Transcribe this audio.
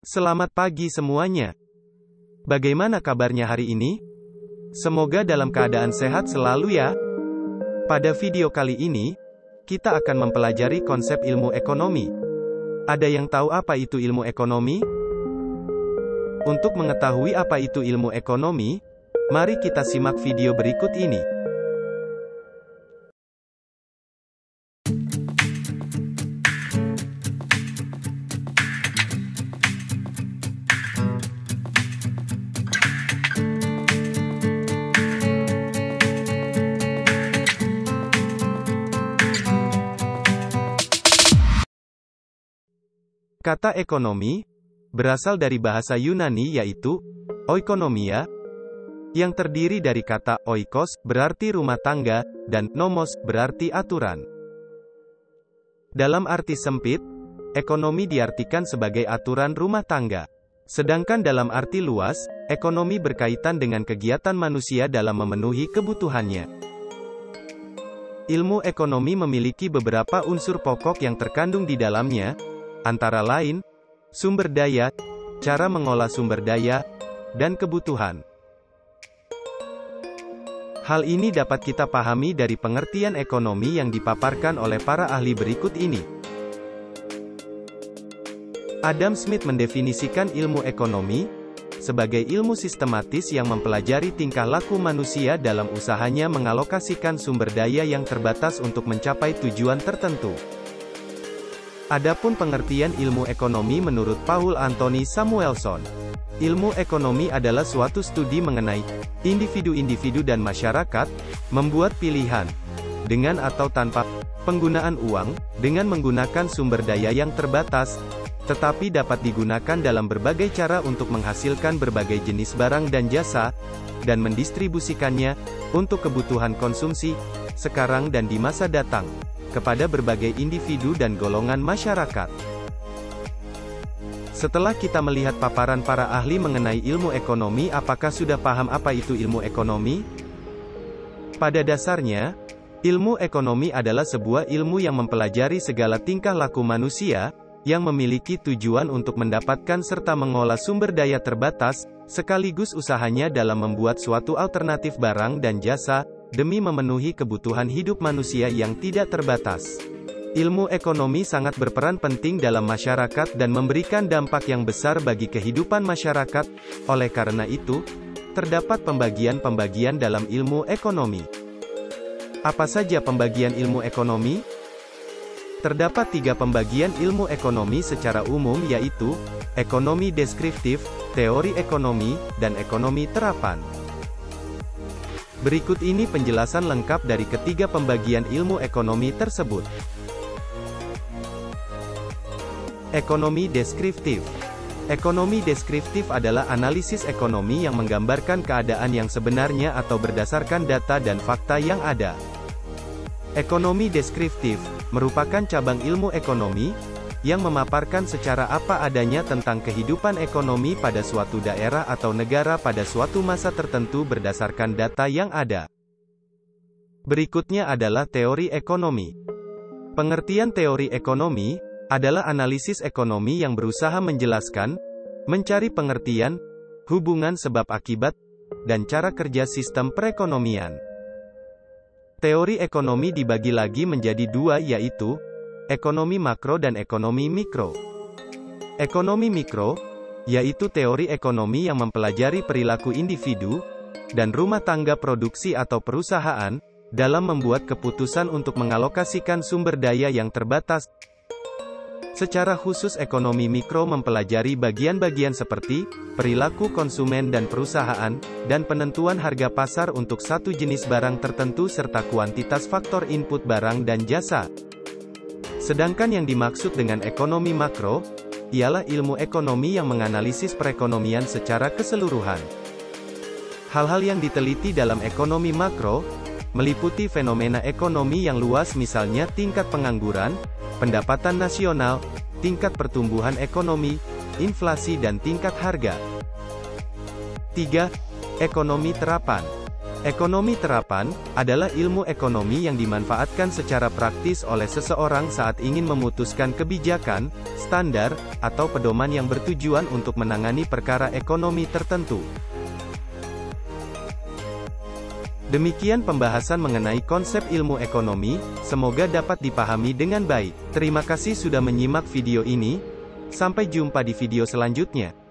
Selamat pagi semuanya. Bagaimana kabarnya hari ini? Semoga dalam keadaan sehat selalu ya. Pada video kali ini, kita akan mempelajari konsep ilmu ekonomi. Ada yang tahu apa itu ilmu ekonomi? Untuk mengetahui apa itu ilmu ekonomi, mari kita simak video berikut ini. Kata ekonomi berasal dari bahasa Yunani yaitu oikonomia, yang terdiri dari kata oikos berarti rumah tangga, dan nomos berarti aturan. Dalam arti sempit, ekonomi diartikan sebagai aturan rumah tangga. Sedangkan dalam arti luas, ekonomi berkaitan dengan kegiatan manusia dalam memenuhi kebutuhannya. Ilmu ekonomi memiliki beberapa unsur pokok yang terkandung di dalamnya, antara lain, sumber daya, cara mengolah sumber daya, dan kebutuhan. Hal ini dapat kita pahami dari pengertian ekonomi yang dipaparkan oleh para ahli berikut ini. Adam Smith mendefinisikan ilmu ekonomi sebagai ilmu sistematis yang mempelajari tingkah laku manusia dalam usahanya mengalokasikan sumber daya yang terbatas untuk mencapai tujuan tertentu. Adapun pengertian ilmu ekonomi menurut Paul Anthony Samuelson, ilmu ekonomi adalah suatu studi mengenai individu-individu dan masyarakat membuat pilihan dengan atau tanpa penggunaan uang, dengan menggunakan sumber daya yang terbatas, tetapi dapat digunakan dalam berbagai cara untuk menghasilkan berbagai jenis barang dan jasa, dan mendistribusikannya untuk kebutuhan konsumsi sekarang dan di masa datang kepada berbagai individu dan golongan masyarakat. Setelah kita melihat paparan para ahli mengenai ilmu ekonomi, apakah sudah paham apa itu ilmu ekonomi? Pada dasarnya, ilmu ekonomi adalah sebuah ilmu yang mempelajari segala tingkah laku manusia, yang memiliki tujuan untuk mendapatkan serta mengolah sumber daya terbatas, sekaligus usahanya dalam membuat suatu alternatif barang dan jasa, demi memenuhi kebutuhan hidup manusia yang tidak terbatas. Ilmu ekonomi sangat berperan penting dalam masyarakat dan memberikan dampak yang besar bagi kehidupan masyarakat. Oleh karena itu, terdapat pembagian-pembagian dalam ilmu ekonomi. Apa saja pembagian ilmu ekonomi? Terdapat 3 pembagian ilmu ekonomi secara umum yaitu, ekonomi deskriptif, teori ekonomi, dan ekonomi terapan. Berikut ini penjelasan lengkap dari ketiga pembagian ilmu ekonomi tersebut. Ekonomi deskriptif. Ekonomi deskriptif adalah analisis ekonomi yang menggambarkan keadaan yang sebenarnya atau berdasarkan data dan fakta yang ada. Ekonomi deskriptif merupakan cabang ilmu ekonomi yang memaparkan secara apa adanya tentang kehidupan ekonomi pada suatu daerah atau negara pada suatu masa tertentu berdasarkan data yang ada. Berikutnya adalah teori ekonomi. Pengertian teori ekonomi adalah analisis ekonomi yang berusaha menjelaskan, mencari pengertian, hubungan sebab akibat, dan cara kerja sistem perekonomian. Teori ekonomi dibagi lagi menjadi 2 yaitu, ekonomi makro dan ekonomi mikro. Ekonomi mikro, yaitu teori ekonomi yang mempelajari perilaku individu, dan rumah tangga produksi atau perusahaan, dalam membuat keputusan untuk mengalokasikan sumber daya yang terbatas. Secara khusus ekonomi mikro mempelajari bagian-bagian seperti, perilaku konsumen dan perusahaan, dan penentuan harga pasar untuk satu jenis barang tertentu serta kuantitas faktor input barang dan jasa. Sedangkan yang dimaksud dengan ekonomi makro, ialah ilmu ekonomi yang menganalisis perekonomian secara keseluruhan. Hal-hal yang diteliti dalam ekonomi makro, meliputi fenomena ekonomi yang luas misalnya tingkat pengangguran, pendapatan nasional, tingkat pertumbuhan ekonomi, inflasi dan tingkat harga. 3. Ekonomi terapan. Ekonomi terapan adalah ilmu ekonomi yang dimanfaatkan secara praktis oleh seseorang saat ingin memutuskan kebijakan, standar, atau pedoman yang bertujuan untuk menangani perkara ekonomi tertentu. Demikian pembahasan mengenai konsep ilmu ekonomi, semoga dapat dipahami dengan baik. Terima kasih sudah menyimak video ini. Sampai jumpa di video selanjutnya.